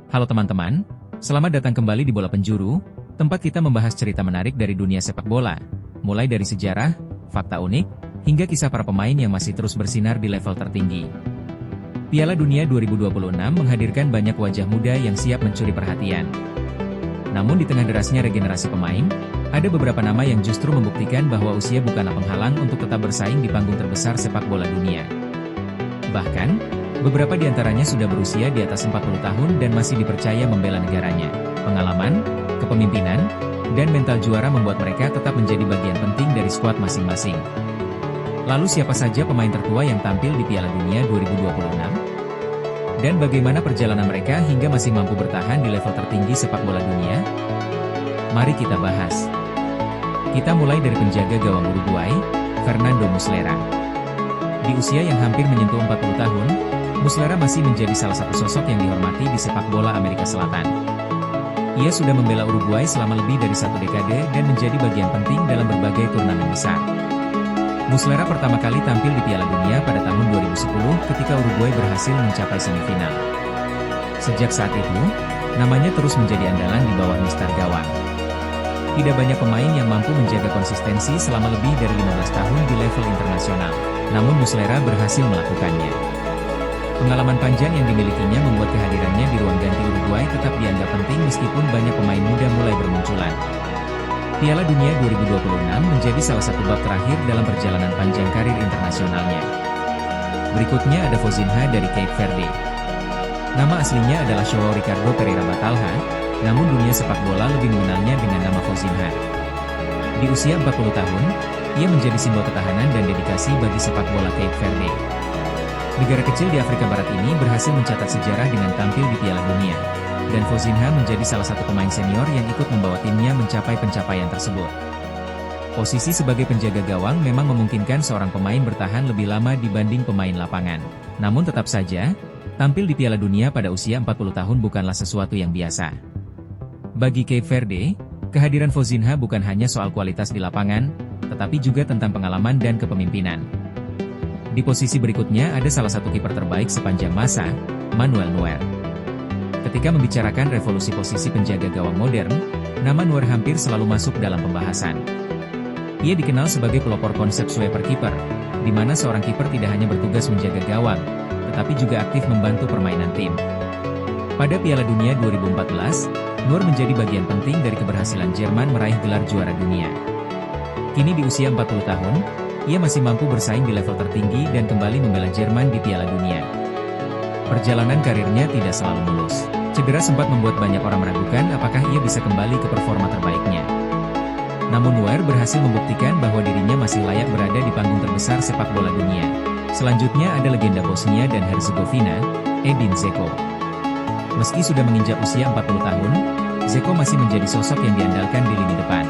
Halo teman-teman, selamat datang kembali di Bola Penjuru, tempat kita membahas cerita menarik dari dunia sepak bola, mulai dari sejarah, fakta unik, hingga kisah para pemain yang masih terus bersinar di level tertinggi. Piala Dunia 2026 menghadirkan banyak wajah muda yang siap mencuri perhatian. Namun di tengah derasnya regenerasi pemain, ada beberapa nama yang justru membuktikan bahwa usia bukanlah penghalang untuk tetap bersaing di panggung terbesar sepak bola dunia. Bahkan, beberapa di antaranya sudah berusia di atas 40 tahun dan masih dipercaya membela negaranya. Pengalaman, kepemimpinan, dan mental juara membuat mereka tetap menjadi bagian penting dari skuad masing-masing. Lalu siapa saja pemain tertua yang tampil di Piala Dunia 2026? Dan bagaimana perjalanan mereka hingga masih mampu bertahan di level tertinggi sepak bola dunia? Mari kita bahas. Kita mulai dari penjaga gawang Uruguay, Fernando Muslera. Di usia yang hampir menyentuh 40 tahun, Muslera masih menjadi salah satu sosok yang dihormati di sepak bola Amerika Selatan. Ia sudah membela Uruguay selama lebih dari satu dekade dan menjadi bagian penting dalam berbagai turnamen besar. Muslera pertama kali tampil di Piala Dunia pada tahun 2010 ketika Uruguay berhasil mencapai semifinal. Sejak saat itu, namanya terus menjadi andalan di bawah mistar gawang. Tidak banyak pemain yang mampu menjaga konsistensi selama lebih dari 15 tahun di level internasional, namun Muslera berhasil melakukannya. Pengalaman panjang yang dimilikinya membuat kehadirannya di ruang ganti Uruguay tetap dianggap penting meskipun banyak pemain muda mulai bermunculan. Piala Dunia 2026 menjadi salah satu bab terakhir dalam perjalanan panjang karir internasionalnya. Berikutnya ada Fozinha dari Cape Verde. Nama aslinya adalah João Ricardo Pereira Batalha, namun dunia sepak bola lebih mengenalnya dengan nama Fozinha. Di usia 40 tahun, ia menjadi simbol ketahanan dan dedikasi bagi sepak bola Cape Verde. Negara kecil di Afrika Barat ini berhasil mencatat sejarah dengan tampil di Piala Dunia, dan Fozinha menjadi salah satu pemain senior yang ikut membawa timnya mencapai pencapaian tersebut. Posisi sebagai penjaga gawang memang memungkinkan seorang pemain bertahan lebih lama dibanding pemain lapangan. Namun tetap saja, tampil di Piala Dunia pada usia 40 tahun bukanlah sesuatu yang biasa. Bagi Cape Verde, kehadiran Fozinha bukan hanya soal kualitas di lapangan, tetapi juga tentang pengalaman dan kepemimpinan. Di posisi berikutnya ada salah satu kiper terbaik sepanjang masa, Manuel Neuer. Ketika membicarakan revolusi posisi penjaga gawang modern, nama Neuer hampir selalu masuk dalam pembahasan. Ia dikenal sebagai pelopor konsep sweeper kiper, di mana seorang kiper tidak hanya bertugas menjaga gawang, tetapi juga aktif membantu permainan tim. Pada Piala Dunia 2014, Neuer menjadi bagian penting dari keberhasilan Jerman meraih gelar juara dunia. Kini di usia 40 tahun, ia masih mampu bersaing di level tertinggi dan kembali membela Jerman di Piala Dunia. Perjalanan karirnya tidak selalu mulus. Cedera sempat membuat banyak orang meragukan apakah ia bisa kembali ke performa terbaiknya. Namun Neuer berhasil membuktikan bahwa dirinya masih layak berada di panggung terbesar sepak bola dunia. Selanjutnya ada legenda Bosnia dan Herzegovina, Edin Dzeko. Meski sudah menginjak usia 40 tahun, Dzeko masih menjadi sosok yang diandalkan di lini depan.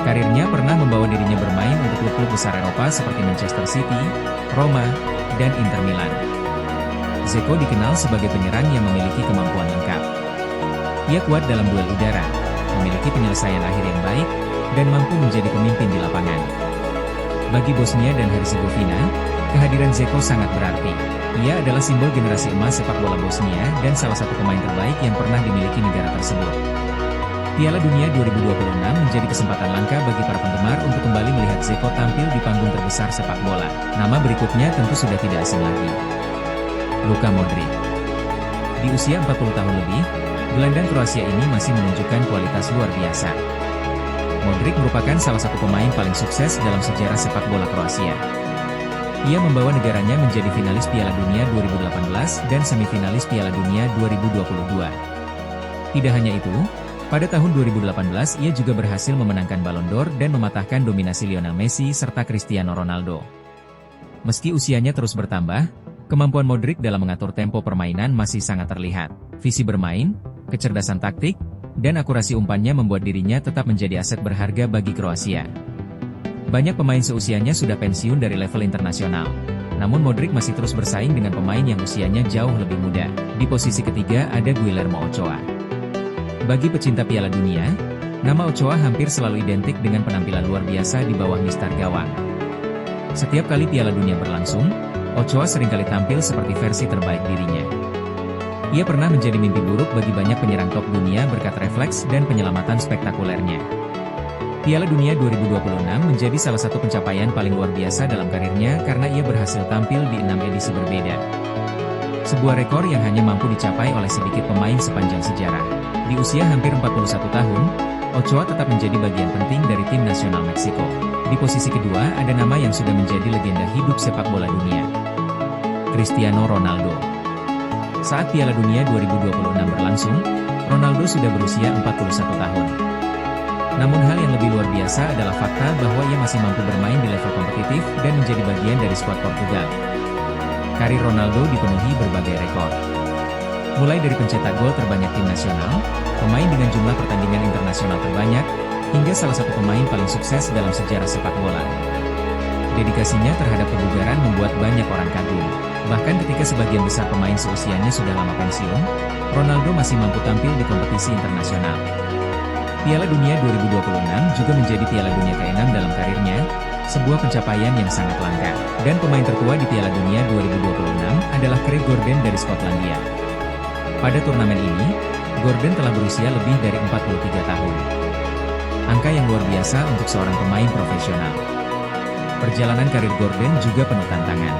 Karirnya pernah membawa dirinya bermain untuk klub-klub besar Eropa seperti Manchester City, Roma, dan Inter Milan. Dzeko dikenal sebagai penyerang yang memiliki kemampuan lengkap. Ia kuat dalam duel udara, memiliki penyelesaian akhir yang baik, dan mampu menjadi pemimpin di lapangan. Bagi Bosnia dan Herzegovina, kehadiran Dzeko sangat berarti. Ia adalah simbol generasi emas sepak bola Bosnia dan salah satu pemain terbaik yang pernah dimiliki negara tersebut. Piala Dunia 2026 menjadi kesempatan langka bagi para penggemar untuk kembali melihat Dzeko tampil di panggung terbesar sepak bola. Nama berikutnya tentu sudah tidak asing lagi. Luka Modric. Di usia 40 tahun lebih, gelandang Kroasia ini masih menunjukkan kualitas luar biasa. Modric merupakan salah satu pemain paling sukses dalam sejarah sepak bola Kroasia. Ia membawa negaranya menjadi finalis Piala Dunia 2018 dan semifinalis Piala Dunia 2022. Tidak hanya itu, pada tahun 2018 ia juga berhasil memenangkan Ballon d'Or dan mematahkan dominasi Lionel Messi serta Cristiano Ronaldo. Meski usianya terus bertambah, kemampuan Modric dalam mengatur tempo permainan masih sangat terlihat. Visi bermain, kecerdasan taktik, dan akurasi umpannya membuat dirinya tetap menjadi aset berharga bagi Kroasia. Banyak pemain seusianya sudah pensiun dari level internasional. Namun Modric masih terus bersaing dengan pemain yang usianya jauh lebih muda. Di posisi ketiga ada Guillermo Ochoa. Bagi pecinta Piala Dunia, nama Ochoa hampir selalu identik dengan penampilan luar biasa di bawah mistar gawang. Setiap kali Piala Dunia berlangsung, Ochoa seringkali tampil seperti versi terbaik dirinya. Ia pernah menjadi mimpi buruk bagi banyak penyerang top dunia berkat refleks dan penyelamatan spektakulernya. Piala Dunia 2026 menjadi salah satu pencapaian paling luar biasa dalam karirnya karena ia berhasil tampil di 6 edisi berbeda. Sebuah rekor yang hanya mampu dicapai oleh sedikit pemain sepanjang sejarah. Di usia hampir 41 tahun, Ochoa tetap menjadi bagian penting dari tim nasional Meksiko. Di posisi kedua ada nama yang sudah menjadi legenda hidup sepak bola dunia, Cristiano Ronaldo. Saat Piala Dunia 2026 berlangsung, Ronaldo sudah berusia 41 tahun. Namun hal yang lebih luar biasa adalah fakta bahwa ia masih mampu bermain di level kompetitif dan menjadi bagian dari skuad Portugal. Karir Ronaldo dipenuhi berbagai rekor. Mulai dari pencetak gol terbanyak tim nasional, pemain dengan jumlah pertandingan internasional terbanyak, hingga salah satu pemain paling sukses dalam sejarah sepak bola. Dedikasinya terhadap kebugaran membuat banyak orang kagum. Bahkan ketika sebagian besar pemain seusianya sudah lama pensiun, Ronaldo masih mampu tampil di kompetisi internasional. Piala Dunia 2026 juga menjadi Piala Dunia ke-6 dalam karirnya, sebuah pencapaian yang sangat langka. Dan pemain tertua di Piala Dunia 2026 adalah Craig Gordon dari Skotlandia. Pada turnamen ini, Gordon telah berusia lebih dari 43 tahun. Angka yang luar biasa untuk seorang pemain profesional. Perjalanan karir Gordon juga penuh tantangan.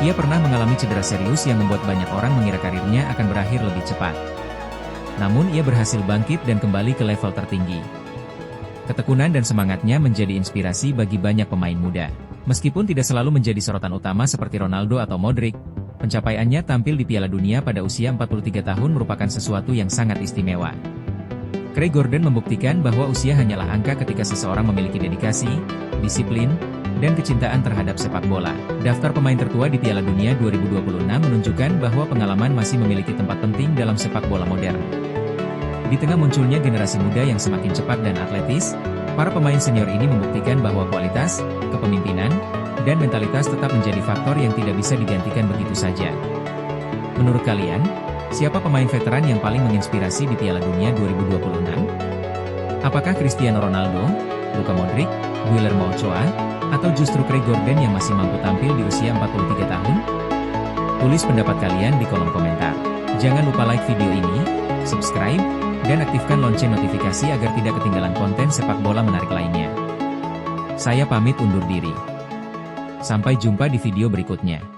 Ia pernah mengalami cedera serius yang membuat banyak orang mengira karirnya akan berakhir lebih cepat. Namun ia berhasil bangkit dan kembali ke level tertinggi. Ketekunan dan semangatnya menjadi inspirasi bagi banyak pemain muda. Meskipun tidak selalu menjadi sorotan utama seperti Ronaldo atau Modric, pencapaiannya tampil di Piala Dunia pada usia 43 tahun merupakan sesuatu yang sangat istimewa. Craig Gordon membuktikan bahwa usia hanyalah angka ketika seseorang memiliki dedikasi, disiplin, dan kecintaan terhadap sepak bola. Daftar pemain tertua di Piala Dunia 2026 menunjukkan bahwa pengalaman masih memiliki tempat penting dalam sepak bola modern. Di tengah munculnya generasi muda yang semakin cepat dan atletis, para pemain senior ini membuktikan bahwa kualitas, kepemimpinan, dan mentalitas tetap menjadi faktor yang tidak bisa digantikan begitu saja. Menurut kalian, siapa pemain veteran yang paling menginspirasi di Piala Dunia 2026? Apakah Cristiano Ronaldo, Luka Modric, Guillermo Ochoa, atau justru Craig Gordon yang masih mampu tampil di usia 43 tahun? Tulis pendapat kalian di kolom komentar. Jangan lupa like video ini, subscribe, dan aktifkan lonceng notifikasi agar tidak ketinggalan konten sepak bola menarik lainnya. Saya pamit undur diri. Sampai jumpa di video berikutnya.